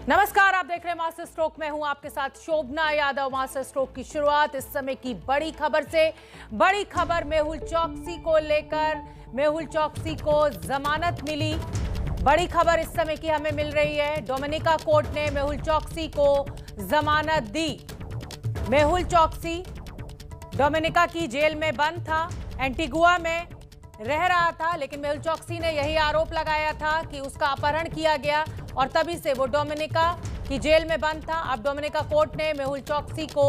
नमस्कार, आप देख रहे हैं मास्टर स्ट्रोक। में हूं आपके साथ शोभना यादव। मास्टर स्ट्रोक की शुरुआत इस समय की बड़ी खबर से। बड़ी खबर मेहुल चौकसी को लेकर। मेहुल चौकसी को जमानत मिली। बड़ी खबर इस समय की हमें मिल रही है। डोमिनिका कोर्ट ने मेहुल चौकसी को जमानत दी। मेहुल चौकसी डोमिनिका की जेल में बंद था, एंटीगुआ में रह रहा था, लेकिन मेहुल चौकसी ने यही आरोप लगाया था कि उसका अपहरण किया गया और तभी से वो डोमिनिका की जेल में बंद था। अब डोमिनिका कोर्ट ने मेहुल चौकसी को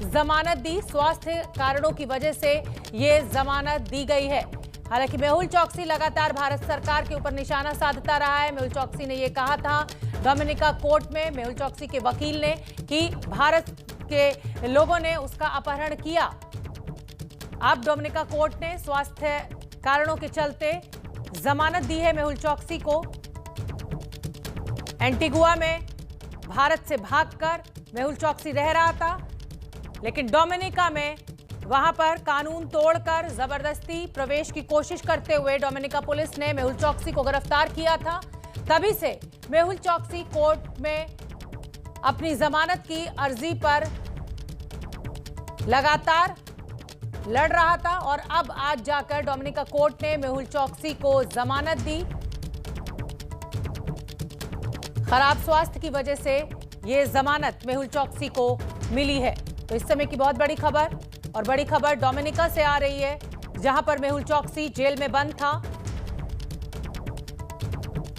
जमानत दी। स्वास्थ्य कारणों की वजह से ये जमानत दी गई है। हालांकि मेहुल चौकसी लगातार भारत सरकार के ऊपर निशाना साधता रहा है। मेहुल चौकसी ने ये कहा था डोमिनिका कोर्ट में, मेहुल चौकसी के वकील ने, कि भारत के लोगों ने उसका अपहरण किया। अब डोमिनिका कोर्ट ने स्वास्थ्य कारणों के चलते जमानत दी है मेहुल चौकसी को। एंटीगुआ में भारत से भागकर मेहुल चौकसी रह रहा था, लेकिन डोमिनिका में वहां पर कानून तोड़कर जबरदस्ती प्रवेश की कोशिश करते हुए डोमिनिका पुलिस ने मेहुल चौकसी को गिरफ्तार किया था। तभी से मेहुल चौकसी कोर्ट में अपनी जमानत की अर्जी पर लगातार लड़ रहा था और अब आज जाकर डोमिनिका कोर्ट ने मेहुल चौकसी को जमानत दी। खराब स्वास्थ्य की वजह से यह जमानत मेहुल चौकसी को मिली है। तो इस समय की बहुत बड़ी खबर, और बड़ी खबर डोमिनिका से आ रही है, जहां पर मेहुल चौकसी जेल में बंद था।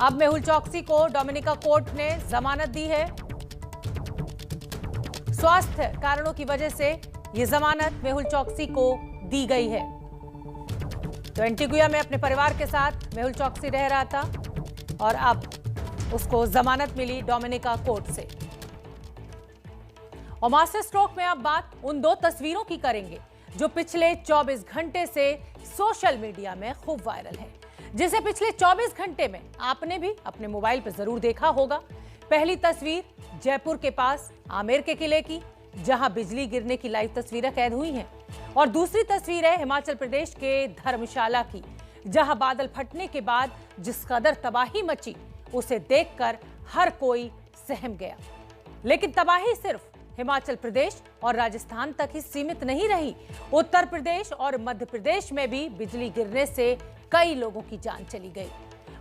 अब मेहुल चौकसी को डोमिनिका कोर्ट ने जमानत दी है। स्वास्थ्य कारणों की वजह से यह जमानत मेहुल चौकसी को दी गई है। तो एंटीगुआ में अपने परिवार के साथ मेहुल चौकसी रह रहा था और अब उसको जमानत मिली डोमिनिका कोर्ट से। और मास्टर स्ट्रोक में अब बात उन दो तस्वीरों की करेंगे जो पिछले 24 घंटे से सोशल मीडिया में खूब वायरल है, जिसे पिछले 24 घंटे में आपने भी अपने मोबाइल पर जरूर देखा होगा। पहली तस्वीर जयपुर के पास आमेर के किले की, जहां बिजली गिरने की लाइव तस्वीरें कैद हुई हैं, और दूसरी तस्वीर है हिमाचल प्रदेश के धर्मशाला की, जहां बादल फटने के बाद जिस कदर तबाही मची उसे देखकर हर कोई सहम गया। लेकिन तबाही सिर्फ हिमाचल प्रदेश और राजस्थान तक ही सीमित नहीं रही। उत्तर प्रदेश और मध्य प्रदेश में भी बिजली गिरने से कई लोगों की जान चली गई।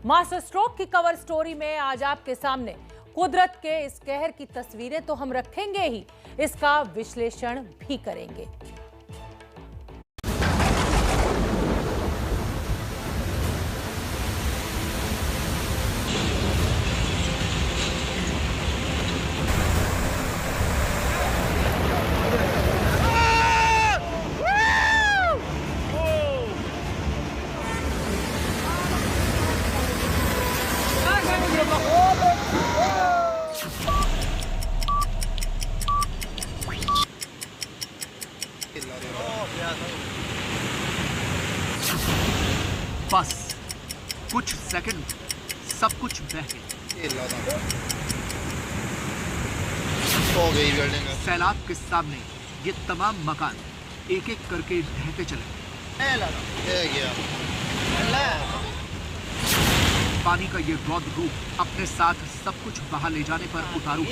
मास्टर स्ट्रोक की कवर स्टोरी में आज आपके सामने कुदरत के इस कहर की तस्वीरें तो हम रखेंगे ही, इसका विश्लेषण भी करेंगे। बस कुछ सेकंड सब कुछ बह गया। सैलाब के सामने ये तमाम मकान एक एक करके ढहते चले। पानी का ये रौद्र रूप अपने साथ सब कुछ बहा ले जाने पर उतारू।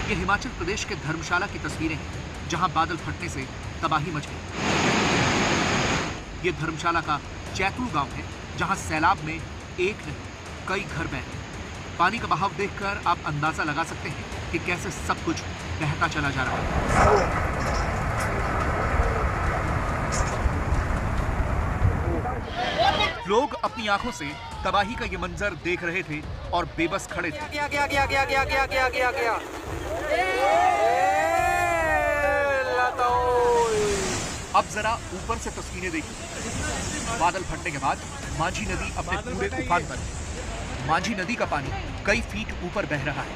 ये हिमाचल प्रदेश के धर्मशाला की तस्वीरें हैं, जहां बादल फटने से तबाही मच गई। ये धर्मशाला का चैतू गांव है, जहां सैलाब में एक नहीं कई घर बह गए। पानी का बहाव देखकर आप अंदाजा लगा सकते हैं कि कैसे सब कुछ बहता चला जा रहा है। लोग अपनी आंखों से तबाही का ये मंजर देख रहे थे और बेबस खड़े थे। अब जरा ऊपर से तस्वीरें देखिए। बादल फटने के बाद मांझी नदी अपने पूरे उफान पर है। मांझी नदी का पानी कई फीट ऊपर बह रहा है।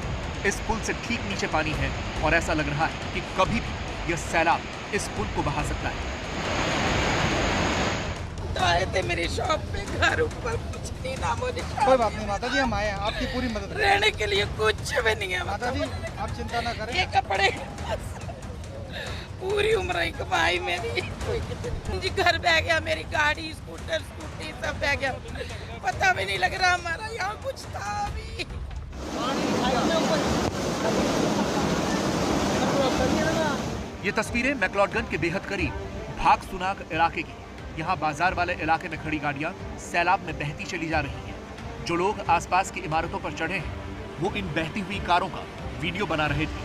इस पुल से ठीक नीचे पानी है और ऐसा लग रहा है कि कभी भी यह सैलाब इस पुल को बहा सकता है। आए थे मेरी शॉप पे, घर ऊपर कुछ नहीं, नामो निशान। कोई बात नहीं माता जी, हम आए हैं, आपकी पूरी मदद रहने के लिए कुछ भी नहीं है माता जी, आप चिंता ना करें। ये कपड़े पूरी उम्र ही कमाई मेरी जी, घर बह गया, मेरी गाड़ी स्कूटर स्कूटी सब बह गया, पता भी नहीं लग रहा हमारा यहाँ कुछ था अभी। ये तस्वीरें मैक्लोडगंज के बेहद करीब भाग सुनाक इलाके की। यहाँ बाजार वाले इलाके में खड़ी गाड़ियां सैलाब में बहती चली जा रही हैं। जो लोग आसपास की इमारतों पर चढ़े हैं वो इन बहती हुई कारों का वीडियो बना रहे थे।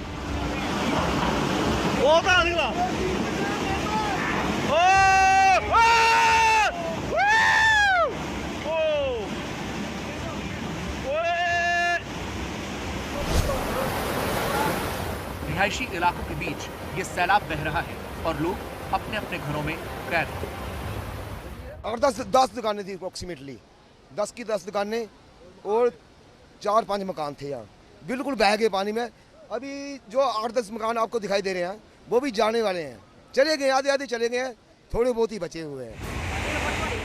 रिहायशी इलाकों के बीच ये सैलाब बह रहा है और लोग अपने अपने घरों में कैद हैं। और 10 दुकानें थी अप्रोक्सीमेटली, 10 की 10 दुकानें और 4-5 मकान थे यहाँ, बिल्कुल बह गए पानी में। अभी जो 8-10 मकान आपको दिखाई दे रहे हैं वो भी जाने वाले हैं, चले गए, आधे चले गए हैं, थोड़े बहुत ही बचे हुए हैं।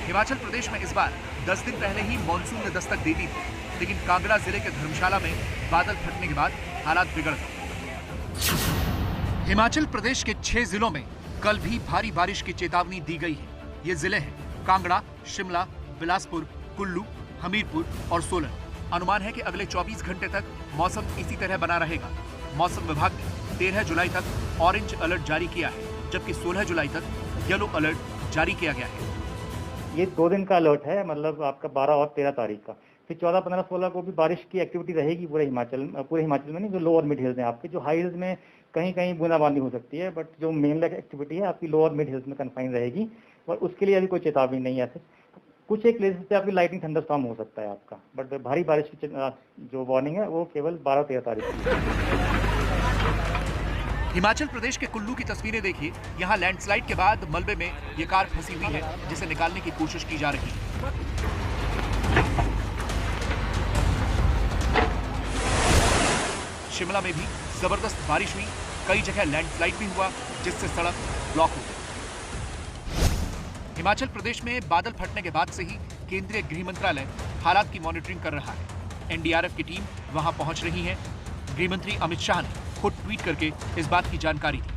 हिमाचल प्रदेश में इस बार 10 दिन पहले ही मानसून ने दस्तक दे दी थी, लेकिन कांगड़ा जिले के धर्मशाला में बादल फटने के बाद हालात बिगड़ गए। हिमाचल प्रदेश के 6 जिलों में कल भी भारी बारिश की चेतावनी दी गई है। ये जिले हैं कांगड़ा, शिमला, बिलासपुर, कुल्लू, हमीरपुर और सोलन। अनुमान है कि अगले 24 घंटे तक मौसम इसी तरह बना रहेगा। मौसम विभाग ने 13 जुलाई तक ऑरेंज अलर्ट जारी किया है, जबकि 16 जुलाई तक येलो अलर्ट जारी किया गया है। ये 2 दिन का अलर्ट है, मतलब आपका 12 और 13 तारीख का। फिर 14, 15, 16 को भी बारिश की एक्टिविटी रहेगी पूरे हिमाचल में नहीं, जो लोअर मिड हिल्स हैं आपके, जो हाई हिल्स में कहीं कहीं बूंदाबांदी हो सकती है, बट जो मेन एक्टिविटी है आपकी लोअर मिड हिल्स में कन्फाइन रहेगी। और उसके लिए अभी कोई चेतावनी नहीं है। कुछ एक प्लेसेस पे आपकी लाइटिंग थंडरस्टॉर्म हो सकता है आपका, बट भारी बारिश की जो वार्निंग है वो केवल 12-13 तारीख की। हिमाचल प्रदेश के कुल्लू की तस्वीरें देखिए। यहाँ लैंडस्लाइड के बाद मलबे में ये कार फंसी हुई है, जिसे निकालने की कोशिश की जा रही है। शिमला में भी जबरदस्त बारिश हुई, कई जगह लैंडस्लाइड भी हुआ, जिससे सड़क ब्लॉक हो गई। हिमाचल प्रदेश में बादल फटने के बाद से ही केंद्रीय गृह मंत्रालय हालात की मॉनिटरिंग कर रहा है। एनडीआरएफ की टीम वहां पहुंच रही है। गृह मंत्री अमित शाह ने खुद ट्वीट करके इस बात की जानकारी दी।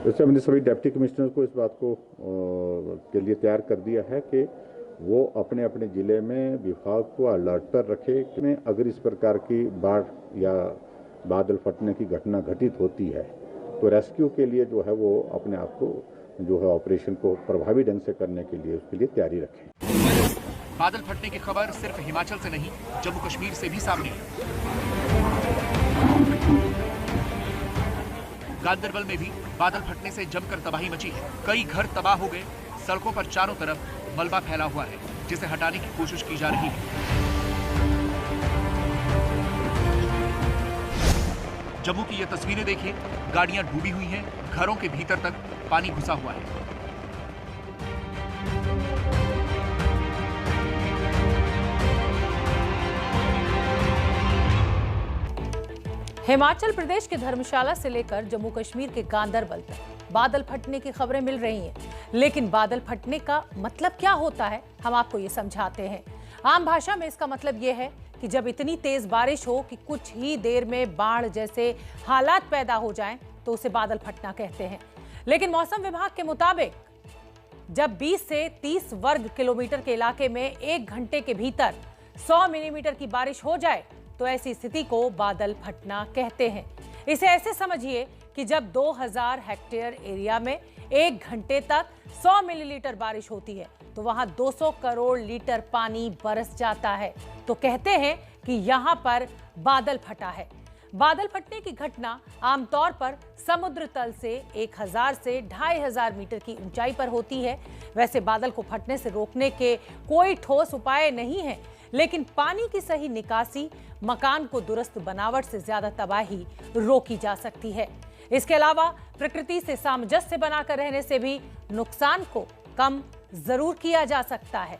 वैसे हमने सभी डिप्टी कमिश्नर को इस बात को के लिए तैयार कर दिया है कि वो अपने अपने जिले में विभाग को अलर्ट पर रखे कि अगर इस प्रकार की बाढ़ या बादल फटने की घटना घटित होती है तो रेस्क्यू के लिए जो है वो अपने आप को जो है ऑपरेशन को प्रभावी ढंग से करने के लिए उसके लिए तैयारी रखें। बादल फटने की खबर सिर्फ हिमाचल से नहीं, जम्मू कश्मीर से भी सामने आई। गांदरबल में भी बादल फटने से जमकर तबाही मची है। कई घर तबाह हो गए। सड़कों पर चारों तरफ मलबा फैला हुआ है, जिसे हटाने की कोशिश की जा रही है। जम्मू की ये तस्वीरें देखिए। गाड़ियां डूबी हुई हैं, घरों के भीतर तक पानी घुसा हुआ है। हिमाचल प्रदेश के धर्मशाला से लेकर जम्मू कश्मीर के गांदरबल तक बादल फटने की खबरें मिल रही हैं, लेकिन बादल फटने का मतलब क्या होता है, हम आपको ये समझाते हैं। आम भाषा में इसका मतलब ये है कि जब इतनी तेज बारिश हो कि कुछ ही देर में बाढ़ जैसे हालात पैदा हो जाएं, तो उसे बादल फटना कहते हैं। लेकिन मौसम विभाग के मुताबिक जब 20 से 30 वर्ग किलोमीटर के इलाके में 1 घंटे के भीतर 100 मिलीमीटर की बारिश हो जाए तो ऐसी स्थिति को बादल फटना कहते हैं। इसे ऐसे समझिए कि जब 2000 हेक्टेयर एरिया में 1 घंटे तक 100 मिलीलीटर बारिश होती है तो वहां 200 करोड़ लीटर पानी बरस जाता है, तो कहते हैं कि यहां पर बादल फटा है। बादल फटने की घटना आमतौर पर समुद्र तल से 1000 से 2500 मीटर की ऊंचाई पर होती है। वैसे बादल को फटने से रोकने के कोई ठोस उपाय नहीं है, लेकिन पानी की सही निकासी, मकान को दुरुस्त बनावट से ज्यादा तबाही रोकी जा सकती है। इसके अलावा प्रकृति से सामंजस्य बनाकर रहने से भी नुकसान को कम जरूर किया जा सकता है।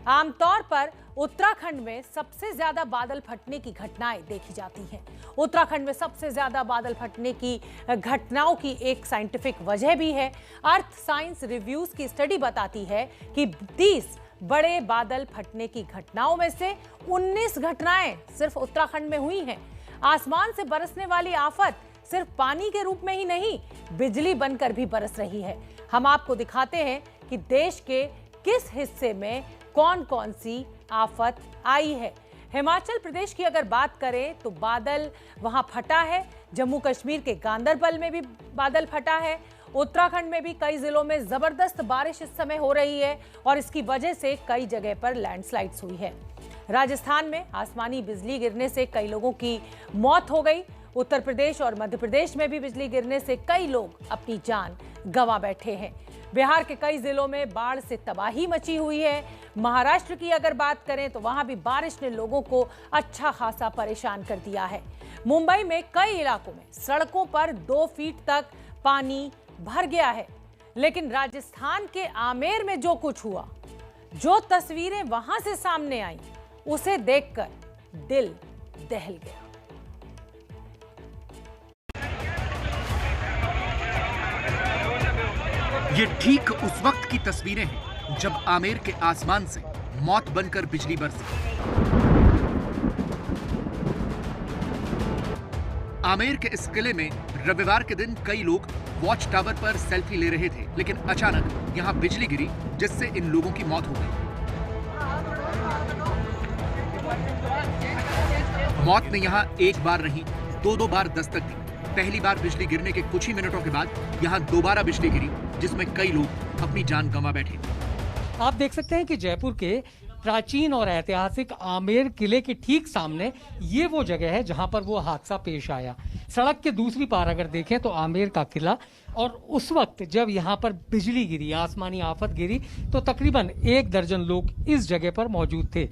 आमतौर पर उत्तराखंड में सबसे ज्यादा बादल फटने की घटनाएं देखी जाती हैं। उत्तराखंड में सबसे ज्यादा बादल फटने की घटनाओं की एक साइंटिफिक वजह भी है। अर्थ साइंस रिव्यूज की स्टडी बताती है कि 30 बड़े बादल फटने की घटनाओं में से 19 घटनाएं सिर्फ उत्तराखंड में हुई हैं। आसमान से बरसने वाली आफत सिर्फ पानी के रूप में ही नहीं, बिजली बनकर भी बरस रही है। हम आपको दिखाते हैं कि देश के किस हिस्से में कौन कौन सी आफत आई है। हिमाचल प्रदेश की अगर बात करें तो बादल वहां फटा है। जम्मू कश्मीर के गांदरबल में भी बादल फटा है। उत्तराखंड में भी कई जिलों में जबरदस्त बारिश इस समय हो रही है और इसकी वजह से कई जगह पर लैंडस्लाइड्स हुई है। राजस्थान में आसमानी बिजली गिरने से कई लोगों की मौत हो गई। उत्तर प्रदेश और मध्य प्रदेश में भी बिजली गिरने से कई लोग अपनी जान गंवा बैठे हैं। बिहार के कई जिलों में बाढ़ से तबाही मची हुई है। महाराष्ट्र की अगर बात करें तो वहां भी बारिश ने लोगों को अच्छा खासा परेशान कर दिया है। मुंबई में कई इलाकों में सड़कों पर 2 फीट तक पानी भर गया है। लेकिन राजस्थान के आमेर में जो कुछ हुआ, जो तस्वीरें वहां से सामने आई, उसे देखकर दिल दहल गया। ये ठीक उस वक्त की तस्वीरें हैं जब आमेर के आसमान से मौत बनकर बिजली बरसी। आमेर के इस किले में रविवार के दिन कई लोग वॉच टावर पर सेल्फी ले रहे थे, लेकिन अचानक यहां बिजली गिरी जिससे इन लोगों की मौत हो गई। मौत ने यहां एक बार नहीं, 2 बार दस्तक दी। पहली बार बिजली गिरने के कुछ ही मिनटों के बाद यहां दोबारा बिजली गिरी जिसमें कई लोग अपनी जान गंवा बैठे। आप देख सकते हैं कि जयपुर के प्राचीन और ऐतिहासिक आमेर किले के ठीक सामने ये वो जगह है जहां पर वो हादसा पेश आया। सड़क के दूसरी पार अगर देखें तो आमेर का किला, और उस वक्त जब यहाँ पर बिजली गिरी, आसमानी आफत गिरी, तो तकरीबन 1 दर्जन लोग इस जगह पर मौजूद थे।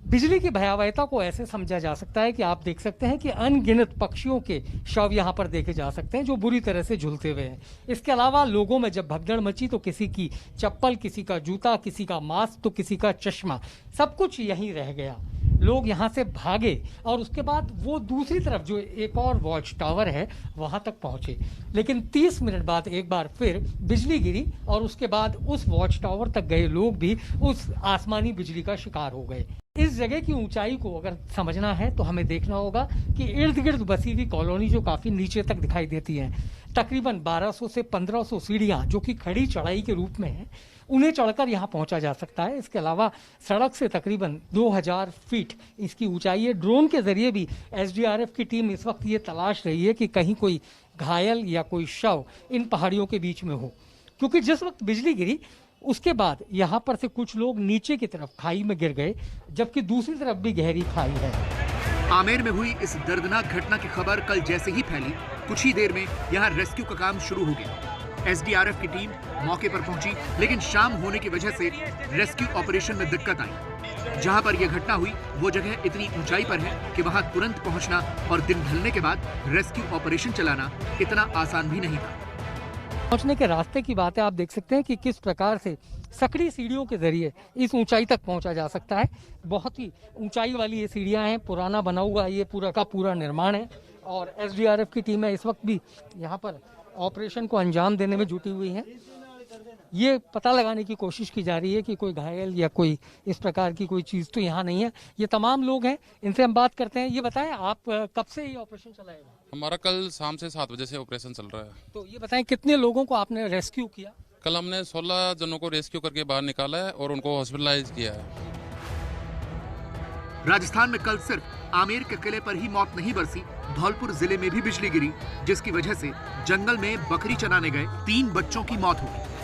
बिजली की भयावहता को ऐसे समझा जा सकता है कि आप देख सकते हैं कि अनगिनत पक्षियों के शव यहाँ पर देखे जा सकते हैं जो बुरी तरह से झुलते हुए हैं। इसके अलावा लोगों में जब भगदड़ मची तो किसी की चप्पल, किसी का जूता, किसी का मास्क तो किसी का चश्मा, सब कुछ यहीं रह गया। लोग यहाँ से भागे और उसके बाद वो दूसरी तरफ जो एक और वॉच टावर है वहां तक पहुंचे। लेकिन 30 मिनट बाद एक बार फिर बिजली गिरी और उसके बाद उस वॉच टावर तक गए लोग भी उस आसमानी बिजली का शिकार हो गए। इस जगह की ऊंचाई को अगर समझना है तो हमें देखना होगा कि इर्द गिर्द बसी हुई कॉलोनी जो काफी नीचे तक दिखाई देती है, तकरीबन 1200 से 1500 सीढ़ियां जो कि खड़ी चढ़ाई के रूप में है, उन्हें चढ़कर यहाँ पहुंचा जा सकता है। इसके अलावा सड़क से तकरीबन 2000 फीट इसकी ऊंचाई है। ड्रोन के जरिए भी एसडीआरएफ की टीम इस वक्त ये तलाश रही है कि कहीं कोई घायल या कोई शव इन पहाड़ियों के बीच में हो, क्योंकि जिस वक्त बिजली गिरी उसके बाद यहाँ पर से कुछ लोग नीचे की तरफ खाई में गिर गए, जबकि दूसरी तरफ भी गहरी खाई है। आमेर में हुई इस दर्दनाक घटना की खबर कल जैसे ही फैली, कुछ ही देर में यहाँ रेस्क्यू का काम शुरू हो गया। एसडीआरएफ की टीम मौके पर पहुंची, लेकिन शाम होने की वजह से रेस्क्यू ऑपरेशन में दिक्कत आई। जहां पर यह घटना हुई वो जगह इतनी ऊंचाई पर है कि वहां तुरंत पहुंचना और दिन ढलने के बाद रेस्क्यू ऑपरेशन चलाना इतना आसान भी नहीं था। पहुंचने के रास्ते की बात है, आप देख सकते हैं कि किस प्रकार से सकड़ी सीढ़ियों के जरिए इस ऊंचाई तक पहुंचा जा सकता है। बहुत ही ऊंचाई वाली ये सीढ़ियां हैं, पुराना बना हुआ ये पूरा का पूरा निर्माण है और एसडीआरएफ की टीम है इस वक्त भी यहाँ पर ऑपरेशन को अंजाम देने में जुटी हुई है। ये पता लगाने की कोशिश की जा रही है कि कोई घायल या कोई इस प्रकार की कोई चीज़ तो यहाँ नहीं है। ये तमाम लोग हैं, इनसे हम बात करते हैं। ये बताएं आप कब से ये ऑपरेशन चलाएगा? हमारा कल शाम से 7 बजे से ऑपरेशन चल रहा है। तो ये बताएं कितने लोगों को आपने रेस्क्यू किया? कल हमने 16 जनों को रेस्क्यू करके बाहर निकाला है और उनको हॉस्पिटलाइज किया है। राजस्थान में कल सिर्फ आमेर के किले पर ही मौत नहीं बरसी, धौलपुर जिले में भी बिजली गिरी, जिसकी वजह से जंगल में बकरी चराने गए 3 बच्चों की मौत हो गई।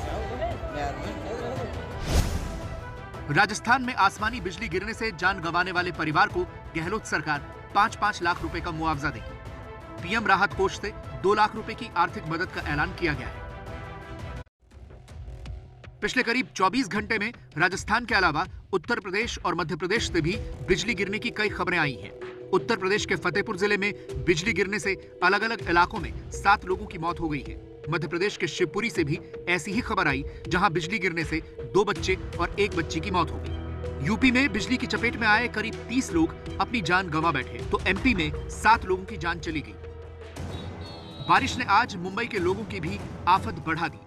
राजस्थान में आसमानी बिजली गिरने से जान गंवाने वाले परिवार को गहलोत सरकार 5-5 लाख रुपए का मुआवजा देगी। पीएम राहत कोष से 2 लाख रुपए की आर्थिक मदद का ऐलान किया गया है। पिछले करीब 24 घंटे में राजस्थान के अलावा उत्तर प्रदेश और मध्य प्रदेश से भी बिजली गिरने की कई खबरें आई हैं। उत्तर प्रदेश के फतेहपुर जिले में बिजली गिरने से अलग अलग इलाकों में 7 लोगों की मौत हो गई है। मध्य प्रदेश के शिवपुरी से भी ऐसी ही खबर आई, जहां बिजली गिरने से 2 बच्चे और 1 बच्ची की मौत हो गई। यूपी में बिजली की चपेट में आए करीब 30 लोग अपनी जान गंवा बैठे, तो एमपी में 7 लोगों की जान चली गई। बारिश ने आज मुंबई के लोगों की भी आफत बढ़ा दी।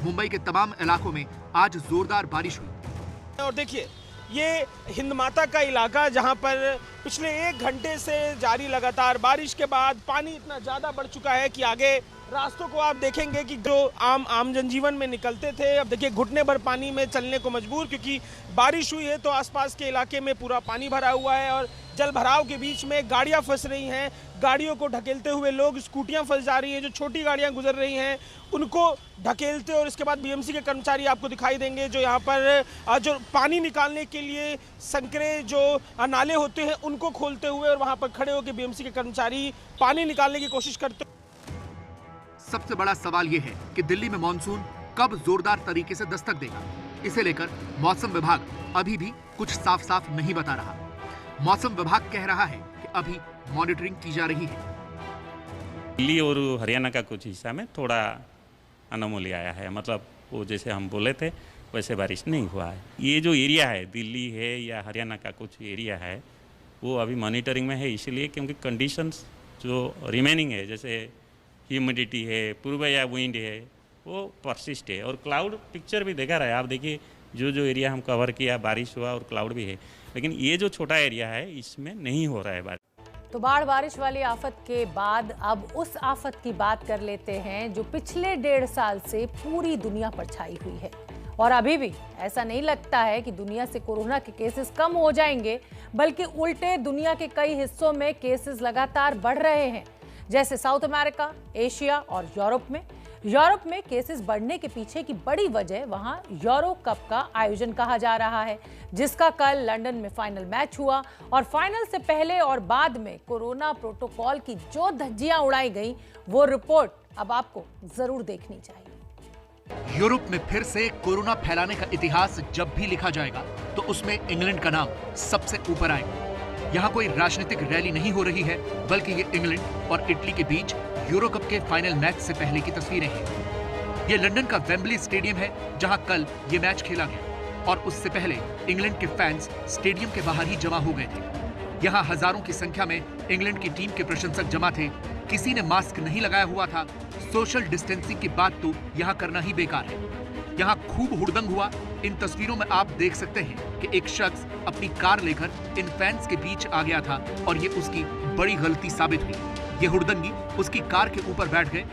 मुंबई के तमाम इलाकों में आज जोरदार बारिश हुई। और देखिए ये हिंद माता का इलाका जहां पर पिछले 1 घंटे से जारी लगातार बारिश के बाद पानी इतना ज़्यादा बढ़ चुका है कि आगे रास्तों को आप देखेंगे कि जो आम जनजीवन में निकलते थे, अब देखिए घुटने भर पानी में चलने को मजबूर, क्योंकि बारिश हुई है तो आसपास के इलाके में पूरा पानी भरा हुआ है और जल भराव के बीच में गाड़ियां फंस रही हैं, गाड़ियों को ढकेलते हुए लोग, स्कूटियां फंस जा रही हैं, जो छोटी गाड़ियां गुजर रही हैं उनको ढकेलते, और इसके बाद बीएमसी के कर्मचारी आपको दिखाई देंगे जो यहाँ पर जो पानी निकालने के लिए संकरे जो नाले होते हैं उनको खोलते हुए, और वहाँ पर खड़े होकर बीएमसी के कर्मचारी पानी निकालने की कोशिश करते। सबसे बड़ा सवाल यह है कि दिल्ली में मॉनसून कब जोरदार तरीके से दस्तक देगा। इसे लेकर मौसम विभाग अभी भी कुछ साफ साफ नहीं बता रहा। मौसम विभाग कह रहा है कि अभी मॉनिटरिंग की जा रही है। दिल्ली और हरियाणा का कुछ हिस्सा में थोड़ा अनोमली आया है, मतलब वो जैसे हम बोले थे वैसे बारिश नहीं हुआ है। ये जो एरिया है दिल्ली है या हरियाणा का कुछ एरिया है वो अभी मॉनिटरिंग में है, इसलिए क्योंकि कंडीशंस जो रिमेनिंग है जैसे ह्यूमिडिटी है, पूर्व या विंड है, वो परसिस्ट है। और क्लाउड पिक्चर भी देखा रहा है आप, देखिए जो एरिया हम कवर किया बारिश हुआ और क्लाउड भी है, लेकिन ये जो छोटा एरिया है इसमें नहीं हो रहा है बारिश। तो बाढ़ बारिश वाली आफत के बाद अब उस आफत की बात कर लेते हैं जो पिछले 1.5 साल से पूरी दुनिया पर छाई हुई है। और अभी भी ऐसा नहीं लगता है कि दुनिया से कोरोना के केसेस कम हो जाएंगे, बल्कि उल्टे दुनिया के कई हिस्सों में केसेस लगातार बढ़ रहे हैं, जैसे साउथ अमेरिका, एशिया और यूरोप में केसेस बढ़ने के पीछे की बड़ी वजह वहां यूरो कप का आयोजन कहा जा रहा है, जिसका कल लंदन में फाइनल मैच हुआ। और फाइनल से पहले और बाद में कोरोना प्रोटोकॉल की जो धज्जियां उड़ाई गई, वो रिपोर्ट अब आपको जरूर देखनी चाहिए। यूरोप में फिर से कोरोना फैलाने का इतिहास जब भी लिखा जाएगा तो उसमें इंग्लैंड का नाम सबसे ऊपर आएगा। यहाँ कोई राजनीतिक रैली नहीं हो रही है, बल्कि ये इंग्लैंड और इटली के बीच यूरो कप के फाइनल मैच से पहले की तस्वीरें हैं। ये लंदन का वेम्बली स्टेडियम है जहां कल ये मैच खेला गया, और उससे पहले इंग्लैंड के फैंस स्टेडियम के बाहर ही जमा हो गए थे। यहाँ हजारों की संख्या में इंग्लैंड की टीम के प्रशंसक जमा थे। किसी ने मास्क नहीं लगाया हुआ था। सोशल डिस्टेंसिंग की बात तो यहाँ करना ही बेकार है। यहाँ खूब हुड़दंग हुआ। इन तस्वीरों में आप देख सकते हैं कि एक शख्स अपनी कार लेकर इन फैंस के बीच आ गया था और ये उसकी बड़ी गलती साबित हुई। ये हुड़दंगी उसकी कार के ऊपर बैठ गए।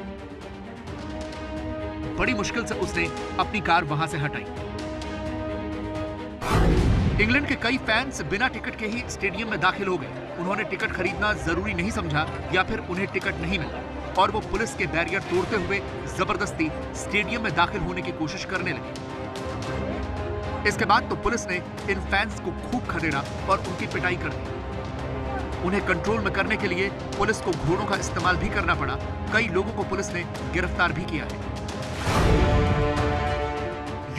बड़ी मुश्किल से उसने अपनी कार वहां से हटाई। इंग्लैंड के कई फैंस बिना टिकट के ही स्टेडियम में दाखिल हो गए। उन्होंने टिकट खरीदना जरूरी नहीं समझा या फिर उन्हें टिकट नहीं मिला और वो पुलिस के बैरियर तोड़ते हुए जबरदस्ती स्टेडियम में दाखिल होने की कोशिश करने लगे। इसके बाद तो पुलिस ने इन फैंस को खूब खदेड़ा और उनकी पिटाई कर दी। उन्हें कंट्रोल में करने के लिए पुलिस को घोड़ों का इस्तेमाल भी करना पड़ा। कई लोगों को पुलिस ने गिरफ्तार भी किया है।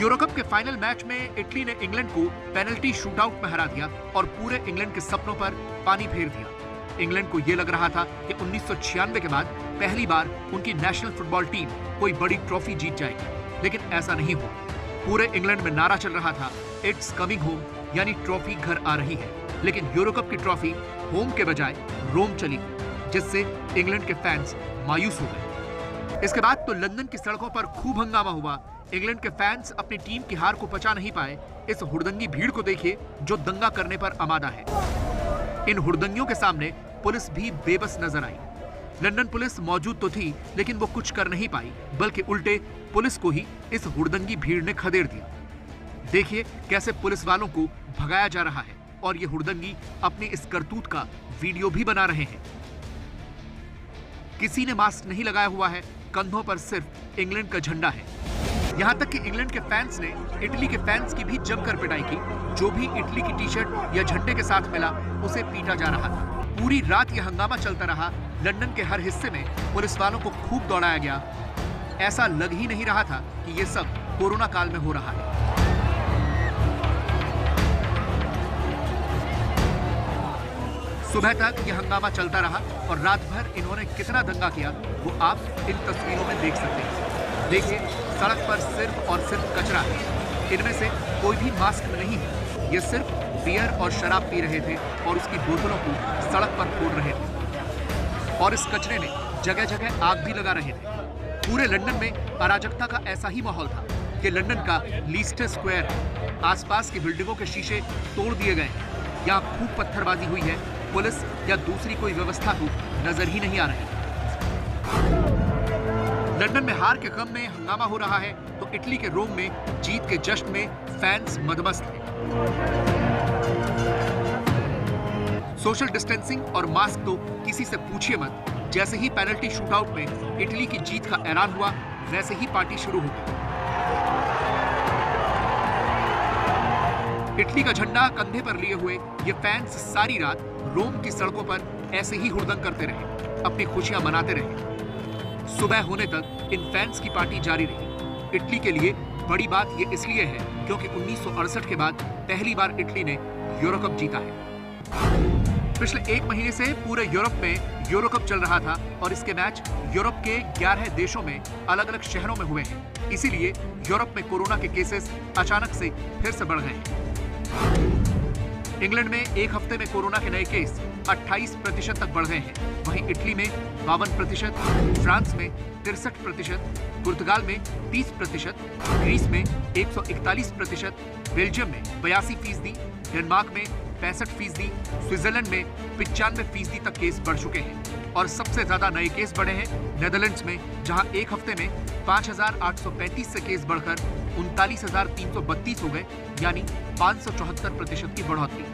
यूरो कप के फाइनल मैच में इटली ने इंग्लैंड को पेनल्टी शूटआउट में हरा दिया और पूरे इंग्लैंड के सपनों पर पानी फेर दिया। इंग्लैंड को यह लग रहा था कि 1996 के बाद पहली बार उनकी नेशनल फुटबॉल टीम कोई बड़ी ट्रॉफी जीत जाएगी, लेकिन ऐसा नहीं हुआ। पूरे इंग्लैंड में नारा चल रहा था, इट्स कमिंग होम, यानी ट्रॉफी घर आ रही है। लेकिन यूरो कप की ट्रॉफी होम के बजाय रोम चली गई, जिससे इंग्लैंड के फैंस मायूस हो गए। इसके बाद तो लंदन की सड़कों पर खूब हंगामा हुआ। इंग्लैंड के फैंस अपनी टीम की हार को पचा नहीं पाए। इस हुड़दंगी भीड़ को देखिए जो दंगा करने पर आमादा है। इन हुड़दंगियों के सामने पुलिस भी बेबस नजर आई। लंदन पुलिस मौजूद तो थी, लेकिन वो कुछ कर नहीं पाई, बल्कि उल्टे पुलिस को ही इस हुड़दंगी भीड़ ने खदेड़ दिया। देखिए कैसे पुलिस वालों को भगाया जा रहा है और ये हुड़दंगी अपनी इस करतूत का वीडियो भी बना रहे हैं। किसी ने मास्क नहीं लगाया हुआ है, कंधों पर सिर्फ इंग्लैंड का झंडा है। यहाँ तक कि इंग्लैंड के फैंस ने इटली के फैंस की भी जमकर पिटाई की। जो भी इटली की टी-शर्ट या झंडे के साथ मिला उसे पीटा जा रहा था। पूरी रात यह हंगामा चलता रहा। लंदन के हर हिस्से में पुलिस वालों को खूब दौड़ाया गया। ऐसा लग ही नहीं रहा था कि ये सब कोरोना काल में हो रहा है। सुबह तक यह हंगामा चलता रहा और रात भर इन्होंने कितना दंगा किया वो आप इन तस्वीरों में देख सकते हैं। देखिए सड़क पर सिर्फ और सिर्फ कचरा है। इनमें से कोई भी मास्क में नहीं है। ये सिर्फ बियर और शराब पी रहे थे और उसकी बोतलों को सड़क पर फोड़ रहे थे और इस कचरे ने जगह जगह आग भी लगा रहे थे। पूरे लंदन में अराजकता का ऐसा ही माहौल था। ये लंदन का लीस्टर स्क्वायर है। आसपास की बिल्डिंगों के शीशे तोड़ दिए गए हैं। यहाँ खूब पत्थरबाजी हुई है। पुलिस या दूसरी कोई व्यवस्था तो नजर ही नहीं आ रही। लंदन में हार के गम में हंगामा हो रहा है तो इटली के रोम में जीत के जश्न में फैंस मदमस्त हैं। सोशल डिस्टेंसिंग और मास्क तो किसी से पूछिए मत। जैसे ही पेनल्टी शूटआउट में इटली की जीत का ऐलान हुआ, वैसे ही पार्टी शुरू हो गई। इटली का झंडा कंधे पर लिए हुए ये फैंस सारी रात रोम की सड़कों पर ऐसे ही हुड़दंग करते रहे, अपनी खुशियां मनाते रहे। सुबह होने तक इन फैंस की पार्टी जारी रही। इटली के लिए बड़ी बात ये इसलिए है क्योंकि 1968 के बाद पहली बार इटली ने यूरो कप जीता है। पिछले एक महीने से पूरे यूरोप में यूरो कप चल रहा था और इसके मैच यूरोप के 11 देशों में अलग अलग शहरों में हुए हैं। इसीलिए यूरोप में कोरोना के केसेस अचानक से फिर से बढ़ गए हैं। इंग्लैंड में एक हफ्ते में कोरोना के नए केस 28% तक बढ़ गए हैं। वहीं इटली में 52%, फ्रांस में 63%, पुर्तगाल में 30%, ग्रीस में 141%, बेल्जियम में 82%, डेनमार्क में 65%, स्विट्जरलैंड में 95% तक केस बढ़ चुके हैं। और सबसे ज्यादा नए केस बढ़े हैं नेदरलैंड्स में, जहां एक हफ्ते में 5,835 से केस बढ़कर 39,332 हो गए, यानी 574% की बढ़ोतरी।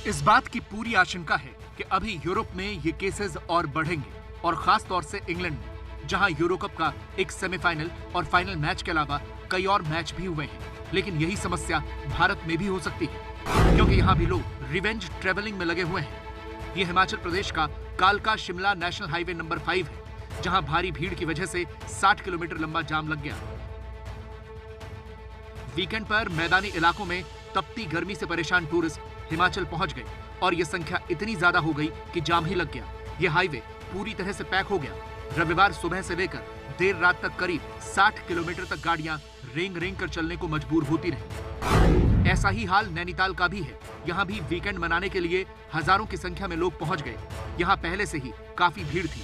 इस बात की पूरी आशंका है कि अभी यूरोप में ये केसेस और बढ़ेंगे, और खास तौर से इंग्लैंड में, जहां यूरो कप का एक सेमीफाइनल और फाइनल मैच के अलावा कई और मैच भी हुए हैं। लेकिन यही समस्या भारत में भी हो सकती है, क्योंकि यहाँ भी लोग रिवेंज ट्रेवलिंग में लगे हुए हैं। ये हिमाचल प्रदेश का कालका शिमला नेशनल हाईवे नंबर 5 है, जहां भारी भीड़ की वजह से 60 किलोमीटर लंबा जाम लग गया। वीकेंड पर मैदानी इलाकों में तपती गर्मी से परेशान टूरिस्ट हिमाचल पहुंच गए और ये संख्या इतनी ज्यादा हो गई कि जाम ही लग गया। ये हाईवे पूरी तरह से पैक हो गया। रविवार सुबह से लेकर देर रात तक करीब 60 किलोमीटर तक गाड़ियां रेंग रेंग कर चलने को मजबूर होती रही। ऐसा ही हाल नैनीताल का भी है। यहाँ भी वीकेंड मनाने के लिए हजारों की संख्या में लोग पहुंच गए। यहाँ पहले से ही काफी भीड़ थी,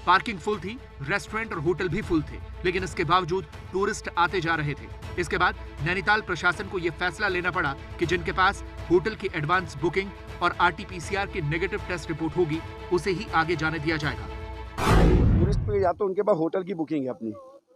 पार्किंग फुल थी, रेस्टोरेंट और होटल भी फुल थे, लेकिन इसके बावजूद टूरिस्ट आते जा रहे थे। इसके बाद नैनीताल प्रशासन को यह फैसला लेना पड़ा कि जिनके पास होटल की एडवांस बुकिंग और RT-PCR की नेगेटिव टेस्ट रिपोर्ट होगी, उसे ही आगे जाने दिया जाएगा। टूरिस्ट पे या तो उनके पास होटल की बुकिंग है अपनी,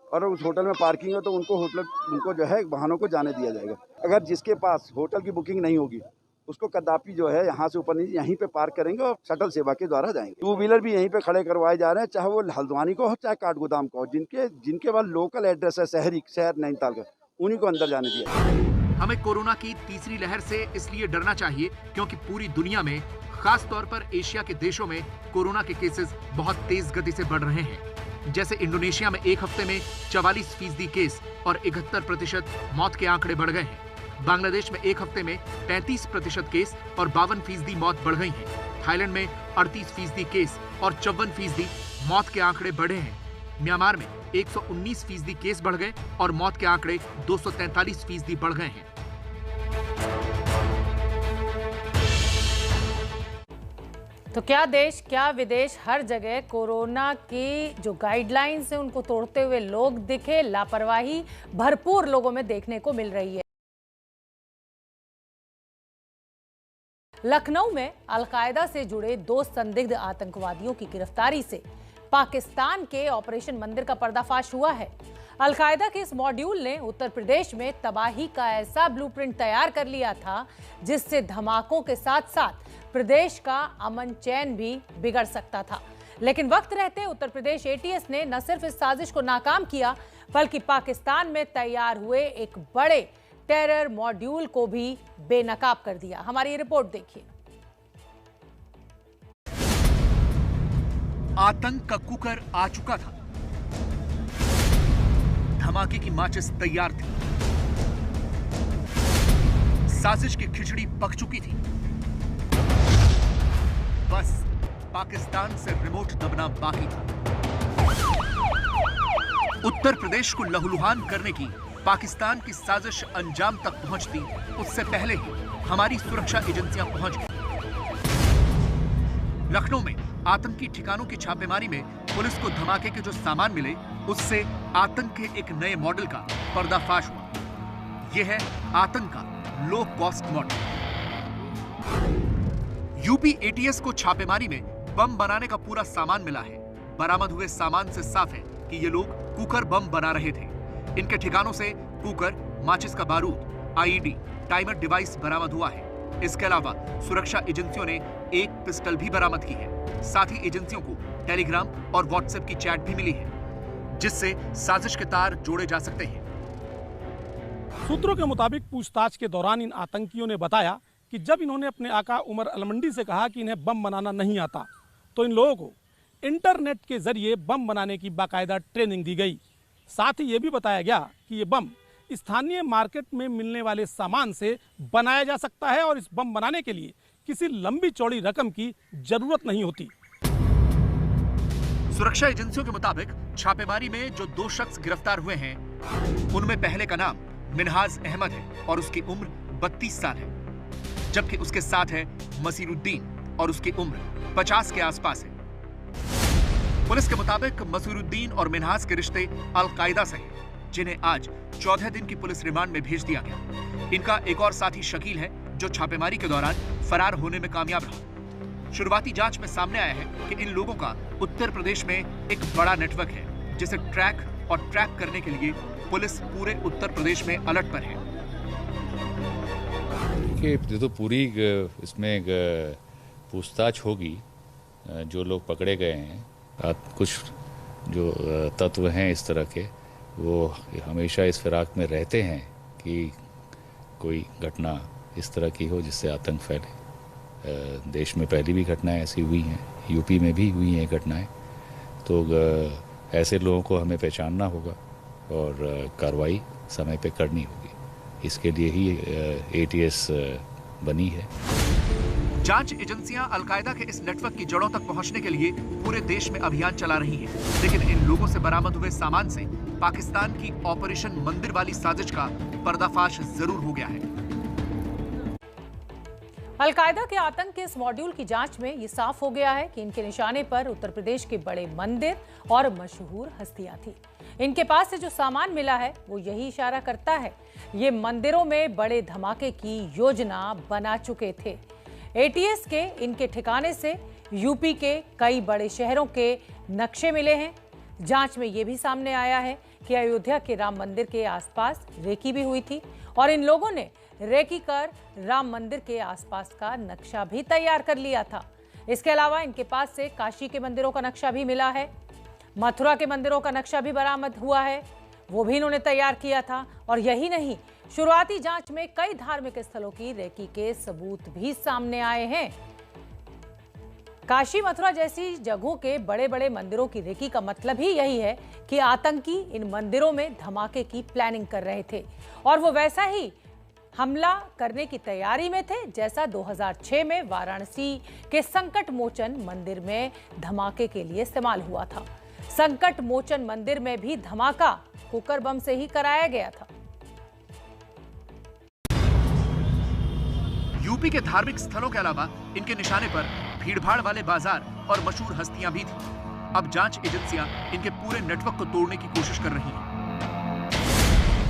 और उस होटल में पार्किंग है तो उनको जो है वाहनों को जाने दिया जाएगा। अगर जिसके पास होटल की बुकिंग नहीं होगी, उसको कदापि जो है यहाँ से ऊपर नहीं, यहीं पे पार्क करेंगे और शटल सेवा के द्वारा जाएंगे। 2 व्हीलर भी यहीं पे खड़े करवाए जा रहे हैं, चाहे वो हल्द्वानी को हो चाहे काठगोदाम को हो। जिनके पास लोकल एड्रेस है शहर नैनीताल का, उन्हीं को अंदर जाने दिया। हमें कोरोना की तीसरी लहर से इसलिए डरना चाहिए क्योंकि पूरी दुनिया में, खास तौर पर एशिया के देशों में कोरोना के केसेस बहुत तेज गति से बढ़ रहे हैं। जैसे इंडोनेशिया में एक हफ्ते में 44% केस और 71% मौत के आंकड़े बढ़ गए हैं। बांग्लादेश में एक हफ्ते में 35% केस और 52% मौत बढ़ गई हैं। थाईलैंड में 38% केस और 54% मौत के आंकड़े बढ़े हैं। म्यांमार में 119% केस बढ़ गए और मौत के आंकड़े 243% बढ़ गए हैं। तो क्या देश क्या विदेश, हर जगह कोरोना की जो गाइडलाइंस है उनको तोड़ते हुए लोग दिखे। लापरवाही भरपूर लोगों में देखने को मिल रही है। लखनऊ में अलकायदा से जुड़े 2 संदिग्ध आतंकवादियों की गिरफ्तारी से पाकिस्तान के ऑपरेशन मंदिर का पर्दाफाश हुआ है। अलकायदा के इस मॉड्यूल ने उत्तर प्रदेश में तबाही का ऐसा ब्लूप्रिंट तैयार कर लिया था जिससे धमाकों के साथ साथ प्रदेश का अमन चैन भी बिगड़ सकता था। लेकिन वक्त रहते उत्तर प्रदेश ATS ने न सिर्फ इस साजिश को नाकाम किया, बल्कि पाकिस्तान में तैयार हुए एक बड़े टेरर मॉड्यूल को भी बेनकाब कर दिया। हमारी रिपोर्ट देखिए। आतंक का कुकर आ चुका था, धमाके की माचिस तैयार थी, साजिश की खिचड़ी पक चुकी थी। बस पाकिस्तान से रिमोट दबना बाकी था। उत्तर प्रदेश को लहूलुहान करने की पाकिस्तान की साजिश अंजाम तक पहुंचती, उससे पहले ही हमारी सुरक्षा एजेंसियां पहुंच गई। लखनऊ में आतंकी ठिकानों की छापेमारी में पुलिस को धमाके के जो सामान मिले उससे आतंक के एक नए मॉडल का पर्दाफाश हुआ। यह है आतंक का low cost model. UP ATS को छापेमारी में बम बनाने का पूरा सामान मिला है। बरामद हुए सामान से साफ है कि ये लोग कुकर बम बना रहे थे। इनके ठिकानों से कुकर, माचिस का बारूद, आईईडी, टाइमर डिवाइस बरामद हुआ है। इसके अलावा सुरक्षा एजेंसियों ने एक पिस्टल भी बरामद की है। साथ ही एजेंसियों को टेलीग्राम और व्हाट्सएप की चैट भी मिली है, जिससे साजिश के तार जोड़े जा सकते हैं। सूत्रों के मुताबिक पूछताछ के दौरान इन आतंकियों ने बताया कि जब इन्होंने अपने आका उमर अलमंडी से कहा कि इन्हें बम बनाना नहीं आता, तो इन लोगों को इंटरनेट के जरिए बम बनाने की बाकायदा ट्रेनिंग दी गई। साथ ही ये भी बताया गया कि ये बम स्थानीय मार्केट में मिलने वाले सामान से बनाया जा सकता है और इस बम बनाने के लिए किसी लंबी चौड़ी रकम की जरूरत नहीं होती। सुरक्षा एजेंसियों के मुताबिक छापेमारी में जो 2 शख्स गिरफ्तार हुए हैं, उनमें पहले का नाम मिनहाज अहमद है और उसकी उम्र 32 साल है, जबकि उसके साथ है मसीरुद्दीन और उसकी उम्र 50 के आसपास है। पुलिस के मुताबिक मसीरुद्दीन और मिनहाज के रिश्ते अल-कायदा से हैं, जिन्हें आज 14 दिन की पुलिस रिमांड में भेज दिया गया। इनका एक और साथी शकील है, जो छापेमारी के दौरान फरार होने में कामयाब रहा। शुरुआती जांच में सामने आया है कि इन लोगों का उत्तर प्रदेश में एक बड़ा नेटवर्क है, जिसे ट्रैक करने के लिए पुलिस पूरे उत्तर प्रदेश में अलर्ट पर है। देखिए, तो पूरी इसमें पूछताछ होगी। जो लोग पकड़े गए हैं, कुछ जो तत्व हैं इस तरह के, वो हमेशा इस फिराक में रहते हैं कि कोई घटना इस तरह की हो जिससे आतंक फैले। देश में पहले भी घटनाएं ऐसी हुई हैं, यूपी में भी हुई हैं घटनाएं। तो ऐसे लोगों को हमें पहचानना होगा और कार्रवाई समय पे करनी होगी। इसके लिए ही एटीएस बनी है। जांच एजेंसियां अल-कायदा के इस नेटवर्क की जड़ों तक पहुंचने के लिए पूरे देश में अभियान चला रही हैं, लेकिन इन लोगों से बरामद हुए सामान से पाकिस्तान की ऑपरेशन मंदिर वाली साजिश का पर्दाफाश जरूर हो गया है। अल-कायदा के आतंक के इस मॉड्यूल की जांच में ये साफ हो गया है कि इनके निशाने पर उत्तर प्रदेश के बड़े मंदिर और मशहूर हस्तियां थी। इनके पास से जो सामान मिला है वो यही इशारा करता है, ये मंदिरों में बड़े धमाके की योजना बना चुके थे। एटीएस के इनके ठिकाने से यूपी के कई बड़े शहरों के नक्शे मिले हैं। जांच में यह भी सामने आया है कि अयोध्या के राम मंदिर के आसपास रेकी भी हुई थी और इन लोगों ने रेकी कर राम मंदिर के आसपास का नक्शा भी तैयार कर लिया था। इसके अलावा इनके पास से काशी के मंदिरों का नक्शा भी मिला है, मथुरा के मंदिरों का नक्शा भी बरामद हुआ है, वो भी इन्होंने तैयार किया था। और यही नहीं, शुरुआती जांच में कई धार्मिक स्थलों की रेकी के सबूत भी सामने आए हैं। काशी, मथुरा जैसी जगहों के बड़े बड़े मंदिरों की रेकी का मतलब ही यही है कि आतंकी इन मंदिरों में धमाके की प्लानिंग कर रहे थे और वो वैसा ही हमला करने की तैयारी में थे जैसा 2006 में वाराणसी के संकट मोचन मंदिर में धमाके के लिए इस्तेमाल हुआ था। संकट मोचन मंदिर में भी धमाका कुकर बम से ही कराया गया था। यूपी के धार्मिक स्थलों के अलावा इनके निशाने पर भीड़भाड़ वाले बाजार और मशहूर हस्तियां भी थी। अब जांच एजेंसियां इनके पूरे नेटवर्क को तोड़ने की कोशिश कर रही हैं।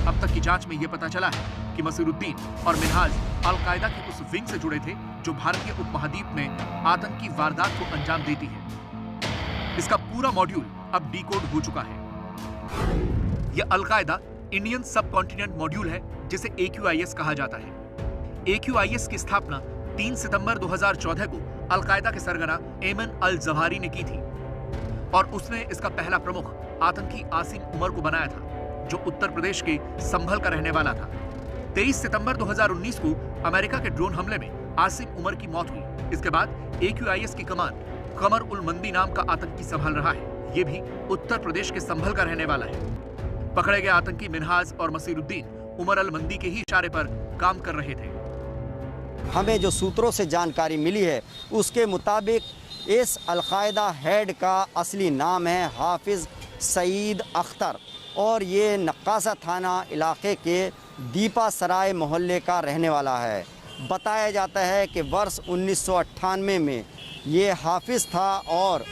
अब तक की जांच में यह पता चला है कि मसीरुद्दीन और मिनहाज अल-कायदा की उस विंग से जुड़े थे जो भारतीय उपमहाद्वीप में आतंकी वारदात को अंजाम देती है। इसका पूरा मॉड्यूल अब डिकोड हो चुका है। यह अल-कायदा इंडियन सब कॉन्टिनेंट मॉड्यूल है, जिसे AQIS कहा जाता है। AQIS की स्थापना 3 सितंबर 2014 को अल-कायदा के सरगना एमन अल-जवाहिरी ने की थी और उसने इसका पहला प्रमुख आतंकी आसिम उमर को बनाया था, जो उत्तर प्रदेश के संभल का रहने वाला था। 23 सितंबर 2019 को अमेरिका के ड्रोन हमले में आसिम उमर की मौत हुई। इसके बाद AQIS की कमान कमर उल मंदी नाम का आतंकी संभल रहा है। यह भी उत्तर प्रदेश के संभल का रहने वाला है। पकड़े गए आतंकी मिनहाज और मसीरुद्दीन उमर अल मंदी के ही इशारे पर काम कर रहे थे। हमें जो सूत्रों से जानकारी मिली है उसके मुताबिक इस अल-कायदा हेड का असली नाम है हाफिज सईद अख्तर और ये नक्कासा थाना इलाके के दीपा सराय मोहल्ले का रहने वाला है। बताया जाता है कि वर्ष 1998 में ये हाफिज था और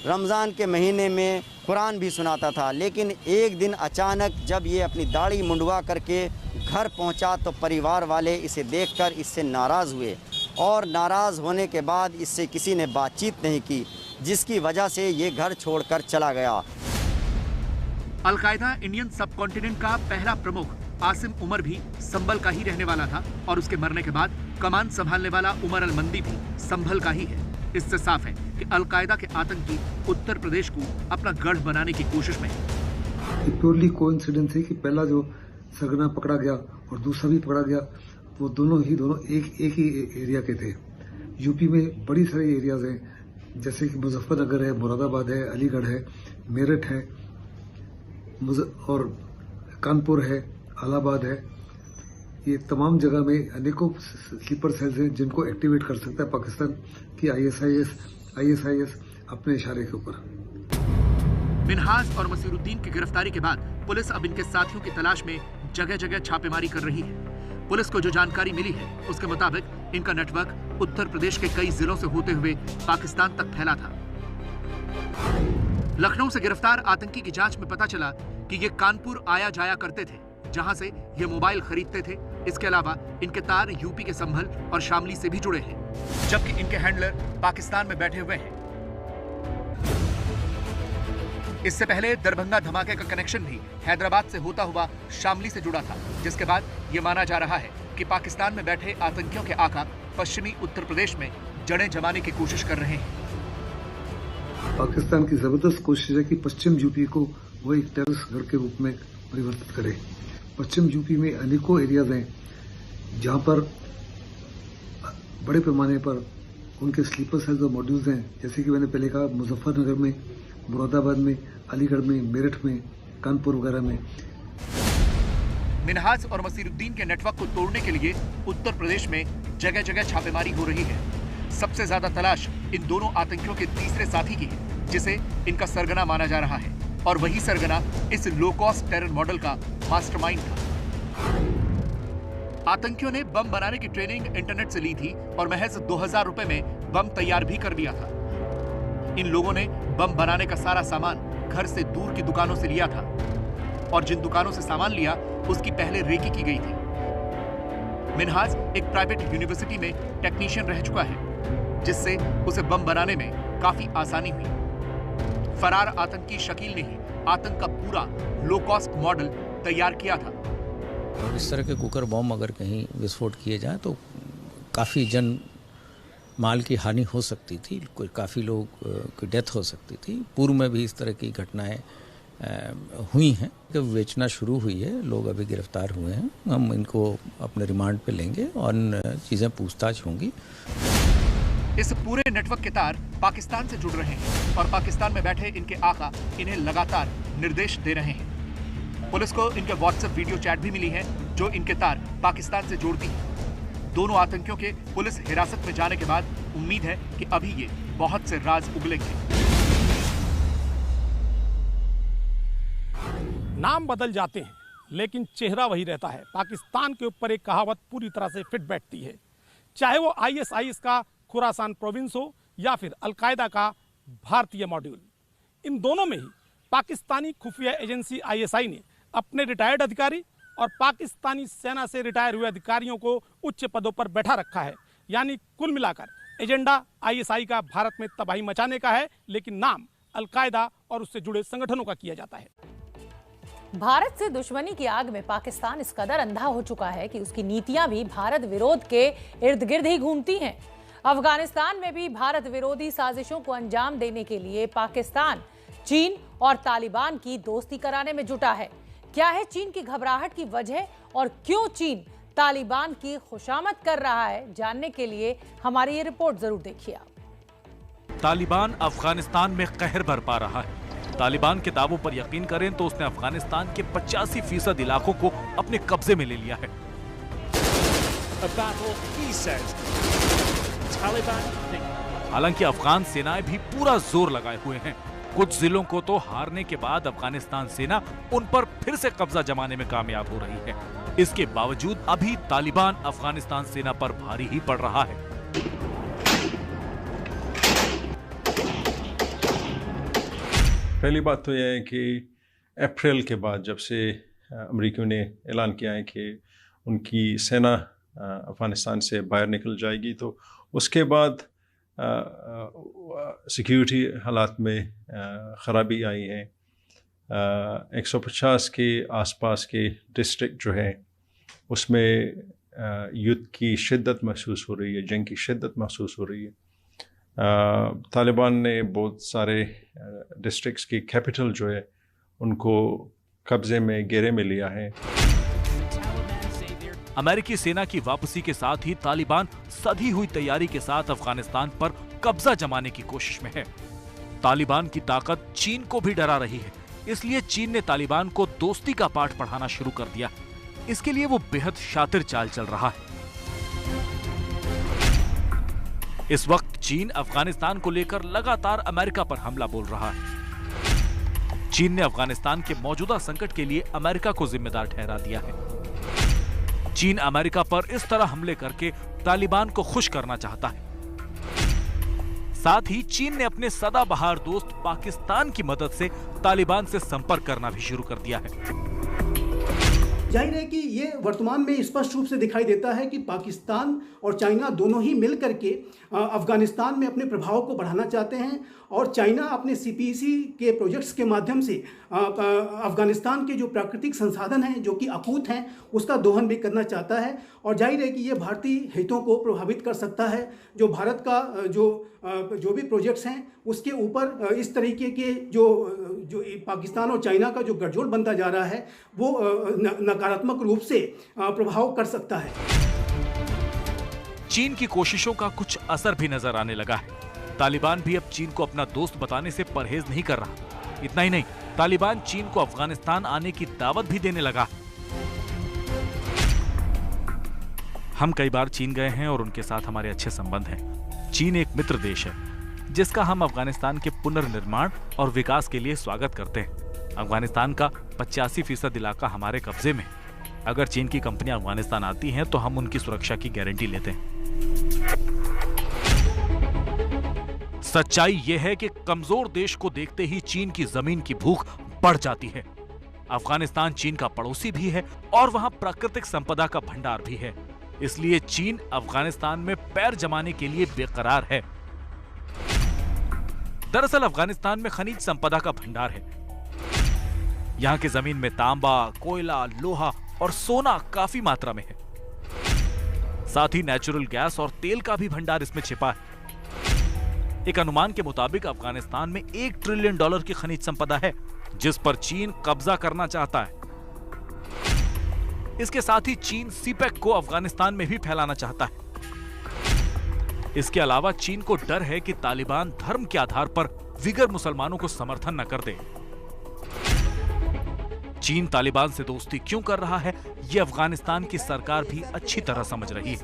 रमज़ान के महीने में कुरान भी सुनाता था। लेकिन एक दिन अचानक जब ये अपनी दाढ़ी मुंडवा करके घर पहुंचा तो परिवार वाले इसे देखकर इससे नाराज़ हुए और नाराज़ होने के बाद इससे किसी ने बातचीत नहीं की, जिसकी वजह से ये घर छोड़कर चला गया। अलकायदा इंडियन सब कॉन्टिनेंट का पहला प्रमुख आसिम उमर भी संभल का ही रहने वाला था और उसके मरने के बाद कमान संभालने वाला उमर अल-मंदी भी संभल का ही है। इससे साफ है कि अलकायदा के आतंकी उत्तर प्रदेश को अपना गढ़ बनाने की कोशिश में है। प्योरली कोइंसिडेंस है कि पहला जो सरगना पकड़ा गया और दूसरा भी पकड़ा गया, वो दोनों एक ही एरिया के थे। यूपी में बड़ी सारी एरियाज हैं, जैसे कि मुजफ्फरनगर है, मुरादाबाद है, अलीगढ़ है, मेरठ है और कानपुर है, इलाहाबाद है। ये तमाम जगह में अनेकों स्लीपर सेल्स हैं जिनको एक्टिवेट कर सकता है पाकिस्तान की आईएसआईएस अपने इशारे के ऊपर। मिन्हाज और मसीरुद्दीन की गिरफ्तारी के बाद पुलिस अब इनके साथियों की तलाश में जगह जगह छापेमारी कर रही है। पुलिस को जो जानकारी मिली है उसके मुताबिक इनका नेटवर्क उत्तर प्रदेश के कई जिलों से होते हुए पाकिस्तान तक फैला था। लखनऊ से गिरफ्तार आतंकी की जांच में पता चला कि ये कानपुर आया जाया करते थे, जहां से ये मोबाइल खरीदते थे। इसके अलावा इनके तार यूपी के संभल और शामली से भी जुड़े हैं, जबकि इनके हैंडलर पाकिस्तान में बैठे हुए हैं। इससे पहले दरभंगा धमाके का कनेक्शन भी हैदराबाद से होता हुआ शामली से जुड़ा था, जिसके बाद ये माना जा रहा है कि पाकिस्तान में बैठे आतंकियों के आका पश्चिमी उत्तर प्रदेश में जड़ें जमाने की कोशिश कर रहे हैं। पाकिस्तान की जबरदस्त कोशिश है कि पश्चिम यूपी को वो एक टेररिस्ट घर के रूप में परिवर्तित करे। पश्चिम यूपी में अनेकों एरियाज हैं जहां पर बड़े पैमाने पर उनके स्लीपर सेल्स और मॉड्यूल्स हैं, जैसे कि मैंने पहले कहा मुजफ्फरनगर में, मुरादाबाद में, अलीगढ़ में, मेरठ में, कानपुर वगैरह में। मिन्हाज और मसीरुद्दीन के नेटवर्क को तोड़ने के लिए उत्तर प्रदेश में जगह जगह छापेमारी हो रही है। सबसे ज्यादा तलाश इन दोनों आतंकियों के तीसरे साथी की है, जिसे इनका सरगना माना जा रहा है, और वही सरगना इस लो कॉस्ट टेरर मॉडल का मास्टरमाइंड था। आतंकियों ने बम बनाने की ट्रेनिंग इंटरनेट से ली थी और महज 2000 रुपए में बम तैयार भी कर दिया था। इन लोगों ने बम बनाने का सारा सामान घर से दूर की दुकानों से लिया था और जिन दुकानों से सामान लिया उसकी पहले रेकी की गई थी। मिन्हाज एक प्राइवेट यूनिवर्सिटी में टेक्नीशियन रह चुका है, जिससे उसे बम बनाने में काफी आसानी हुई। फरार आतंकी शकील ने ही आतंक का पूरा लो कॉस्ट मॉडल तैयार किया था। और इस तरह के कुकर बम अगर कहीं विस्फोट किए जाए तो काफ़ी जन माल की हानि हो सकती थी, काफ़ी लोग की डेथ हो सकती थी। पूर्व में भी इस तरह की घटनाएं हुई हैं। कि बेचना शुरू हुई है, लोग अभी गिरफ्तार हुए हैं, हम इनको अपने रिमांड पे लेंगे और चीज़ें पूछताछ होंगी। इस पूरे नेटवर्क के तार पाकिस्तान से जुड़ रहे हैं और पाकिस्तान में बैठे इनके आका इन्हें लगातार निर्देश दे रहे हैं। पुलिस को इनके व्हाट्सएप वीडियो चैट भी मिली है जो इनके तार पाकिस्तान से जोड़ती है। दोनों आतंकियों के पुलिस हिरासत में जाने के बाद उम्मीद है कि अभी ये बहुत से राज उगलेंगे। नाम बदल जाते हैं लेकिन चेहरा वही रहता है। पाकिस्तान के ऊपर एक कहावत पूरी तरह से फिट बैठती है, चाहे वो आईएसआईएस का खुरासान प्रोविंस हो या फिर अलकायदा का भारतीय मॉड्यूल। इन दोनों में ही पाकिस्तानी खुफिया एजेंसी आईएसआई ने अपने रिटायर्ड अधिकारी और पाकिस्तानी सेना से रिटायर हुए अधिकारियों को उच्च पदों पर बैठा रखा है। यानी कुल मिलाकर एजेंडा आईएसआई का भारत में तबाही मचाने का है, लेकिन नाम अलकायदा और उससे जुड़े संगठनों का किया जाता है। भारत से दुश्मनी की आग में पाकिस्तान इस कदर अंधा हो चुका है कि उसकी नीतियां भी भारत विरोध के इर्द गिर्द ही घूमती हैं। अफगानिस्तान में भी भारत विरोधी साजिशों को अंजाम देने के लिए पाकिस्तान चीन और तालिबान की दोस्ती कराने में जुटा है। क्या है चीन की घबराहट की वजह और क्यों चीन तालिबान की खुशामद कर रहा है, जानने के लिए हमारी ये रिपोर्ट जरूर देखिए। तालिबान अफगानिस्तान में कहर बरपा रहा है। तालिबान के दावों पर यकीन करें तो उसने अफगानिस्तान के 85% इलाकों को अपने कब्जे में ले लिया है। हालांकि अफगान सेनाएं भी पूरा जोर लगाए हुए हैं। कुछ जिलों को तो हारने के बाद अफगानिस्तान सेना उन पर फिर से कब्जा जमाने में कामयाब हो रही है। इसके बावजूद अभी तालिबान अफगानिस्तान सेना पर भारी ही पड़ रहा है। पहली बात तो यह है कि अप्रैल के बाद जब से अमेरिकियों ने ऐलान किया है कि उनकी सेना अफ़गानिस्तान से बाहर निकल जाएगी, तो उसके बाद सिक्योरिटी हालात में ख़राबी आई है। 150 के आसपास के डिस्ट्रिक्ट जो है उसमें युद्ध की शिद्दत महसूस हो रही है, जंग की शिद्दत महसूस हो रही है। तालिबान ने बहुत सारे डिस्ट्रिक्ट्स की कैपिटल जो है उनको कब्जे में, घेरे में लिया है। अमेरिकी सेना की वापसी के साथ ही तालिबान सधी हुई तैयारी के साथ अफगानिस्तान पर कब्जा जमाने की कोशिश में है। तालिबान की ताकत चीन को भी डरा रही है, इसलिए चीन ने तालिबान को दोस्ती का पाठ पढ़ाना शुरू कर दिया। इसके लिए वो बेहद शातिर चाल चल रहा है। इस वक्त चीन अफगानिस्तान को लेकर लगातार अमेरिका पर हमला बोल रहा है। चीन ने अफगानिस्तान के मौजूदा संकट के लिए अमेरिका को जिम्मेदार ठहरा दिया है। चीन अमेरिका पर इस तरह हमले करके तालिबान को खुश करना चाहता है। साथ ही चीन ने अपने सदाबहार दोस्त पाकिस्तान की मदद से तालिबान से संपर्क करना भी शुरू कर दिया है। जाहिर है कि ये वर्तमान में स्पष्ट रूप से दिखाई देता है कि पाकिस्तान और चाइना दोनों ही मिल करके अफगानिस्तान में अपने प्रभाव को बढ़ाना चाहते हैं और चाइना अपने सीपीसी के प्रोजेक्ट्स के माध्यम से अफगानिस्तान के जो प्राकृतिक संसाधन हैं जो कि अकूत हैं उसका दोहन भी करना चाहता है और जाहिर है कि ये भारतीय हितों को प्रभावित कर सकता है। जो भारत का जो भी प्रोजेक्ट्स हैं उसके ऊपर इस तरीके के जो पाकिस्तान और चाइना का जो गठजोड़ बनता जा रहा है वो नकारात्मक रूप से प्रभाव कर सकता है। चीन की कोशिशों का कुछ असर भी नजर आने लगा है। तालिबान भी अब चीन को अपना दोस्त बताने से परहेज नहीं कर रहा। इतना ही नहीं, तालिबान चीन को अफगानिस्तान आने की दावत भी देने लगा। हम कई बार चीन गए हैं और उनके साथ हमारे अच्छे संबंध हैं। चीन एक मित्र देश है जिसका हम अफगानिस्तान के पुनर्निर्माण और विकास के लिए स्वागत करते हैं। अफगानिस्तान का 85% इलाका हमारे कब्जे में। अगर चीन की कंपनियां अफगानिस्तान आती हैं तो हम उनकी सुरक्षा की गारंटी लेते हैं। सच्चाई यह है कि कमजोर देश को देखते ही चीन की जमीन की भूख बढ़ जाती है। अफगानिस्तान चीन का पड़ोसी भी है और वहां प्राकृतिक संपदा का भंडार भी है। इसलिए चीन अफगानिस्तान में पैर जमाने के लिए बेकरार है। दरअसल अफगानिस्तान में खनिज संपदा का भंडार है। यहां की जमीन में तांबा, कोयला, लोहा और सोना काफी मात्रा में है। साथ ही नेचुरल गैस और तेल का भी भंडार इसमें छिपा है। एक अनुमान के मुताबिक अफगानिस्तान में $1 ट्रिलियन की खनिज संपदा है जिस पर चीन कब्जा करना चाहता है। इसके साथ ही चीन सीपेक को अफगानिस्तान में भी फैलाना चाहता है। इसके अलावा चीन को डर है कि तालिबान धर्म के आधार पर विगर मुसलमानों को समर्थन न कर दे। चीन तालिबान से दोस्ती क्यों कर रहा है ये अफगानिस्तान की सरकार भी अच्छी तरह समझ रही है।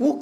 2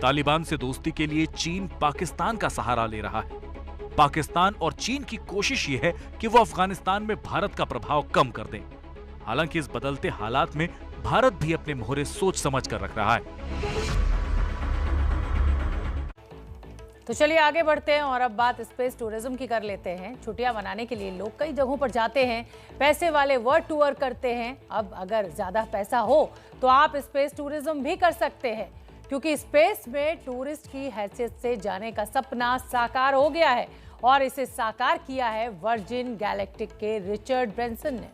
तालिबान से दोस्ती के लिए चीन पाकिस्तान का सहारा ले रहा है। पाकिस्तान और चीन की कोशिश ये है कि वो अफगानिस्तान में भारत का प्रभाव कम कर दें। हालांकि इस बदलते हालात में भारत भी अपने मोहरे सोच समझ कर रख रहा है। तो चलिए आगे बढ़ते हैं और अब बात स्पेस टूरिज्म की कर लेते हैं। छुट्टियां मनाने के लिए लोग कई जगहों पर जाते हैं, पैसे वाले वर्ल्ड टूर करते हैं। अब अगर ज़्यादा पैसा हो तो आप स्पेस टूरिज्म भी कर सकते हैं, क्योंकि स्पेस में टूरिस्ट की हैसियत से जाने का सपना साकार हो गया है और इसे साकार किया है वर्जिन गैलेक्टिक के रिचर्ड ब्रैंसन ने।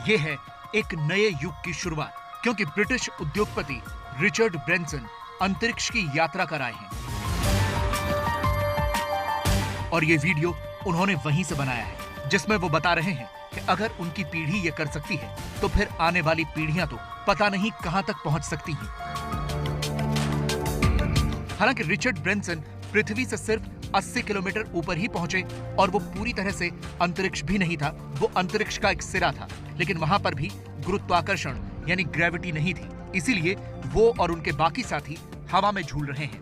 ये है एक नए युग की शुरुआत, क्योंकि ब्रिटिश उद्योगपति रिचर्ड ब्रैंसन अंतरिक्ष की यात्रा कर आए हैं और ये वीडियो उन्होंने वहीं से बनाया है, जिसमें वो बता रहे हैं कि अगर उनकी पीढ़ी ये कर सकती है तो फिर आने वाली पीढ़ियां तो पता नहीं कहां तक पहुंच सकती हैं। हालांकि रिचर्ड ब्रैंसन पृथ्वी से सिर्फ 80 किलोमीटर ऊपर ही पहुंचे और वो पूरी तरह से अंतरिक्ष भी नहीं था, वो अंतरिक्ष का एक सिरा था, लेकिन वहां पर भी गुरुत्वाकर्षण यानी ग्रेविटी नहीं थी। इसीलिए वो और उनके बाकी साथी हवा में झूल रहे हैं।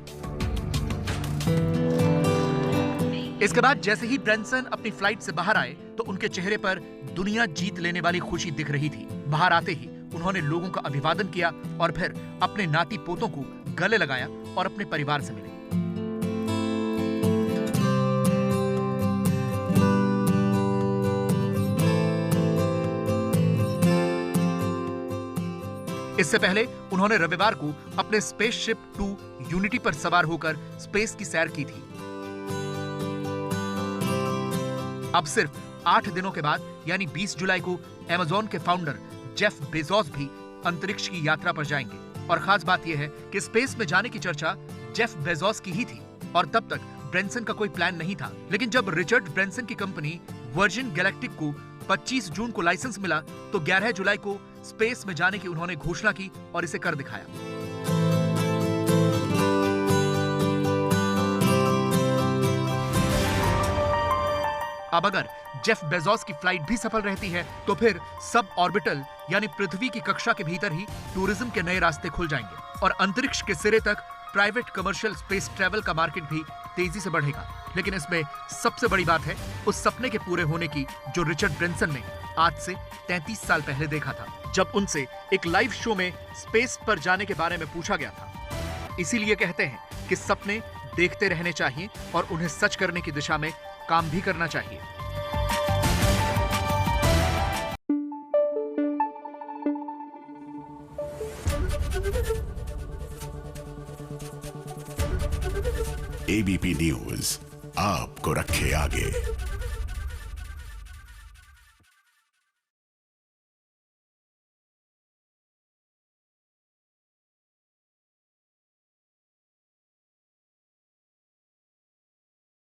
इसके बाद जैसे ही ब्रैनसन अपनी फ्लाइट से बाहर आए तो उनके चेहरे पर दुनिया जीत लेने वाली खुशी दिख रही थी। बाहर आते ही उन्होंने लोगों का अभिवादन किया और फिर अपने नाती पोतों को गले लगाया और अपने परिवार से मिले। इससे पहले उन्होंने रविवार को अपने स्पेसशिप 2 यूनिटी पर सवार होकर स्पेस की सैर की थी। अब सिर्फ 8 दिनों के बाद यानी 20 जुलाई को अमेज़न के फाउंडर जेफ बेजोस भी अंतरिक्ष की यात्रा पर जाएंगे। और खास बात यह है कि स्पेस में जाने की चर्चा जेफ बेजोस की ही थी और तब तक ब्रैनसन का कोई प्लान नहीं था। लेकिन जब रिचर्ड ब्रैनसन की कंपनी वर्जिन गैलेक्टिक को 25 जून को लाइसेंस मिला तो 11 जुलाई को स्पेस में जाने की उन्होंने घोषणा की और इसे कर दिखाया। अब अगर जेफ बेजोस की फ्लाइट भी सफल रहती है तो फिर सब ऑर्बिटल यानी पृथ्वी की कक्षा के भीतर ही टूरिज्म के नए रास्ते खुल जाएंगे और अंतरिक्ष के सिरे तक प्राइवेट कमर्शियल स्पेस ट्रैवल का मार्केट भी तेजी से बढ़ेगा। लेकिन इसमें सबसे बड़ी बात है उस सपने के पूरे होने की जो रिचर्ड ब्रैनसन ने आज से 33 साल पहले देखा था, जब उनसे एक लाइव शो में स्पेस पर जाने के बारे में पूछा गया था। इसीलिए कहते हैं कि सपने देखते रहने चाहिए और उन्हें सच करने की दिशा में काम भी करना चाहिए। एबीपी न्यूज आपको रखे आगे।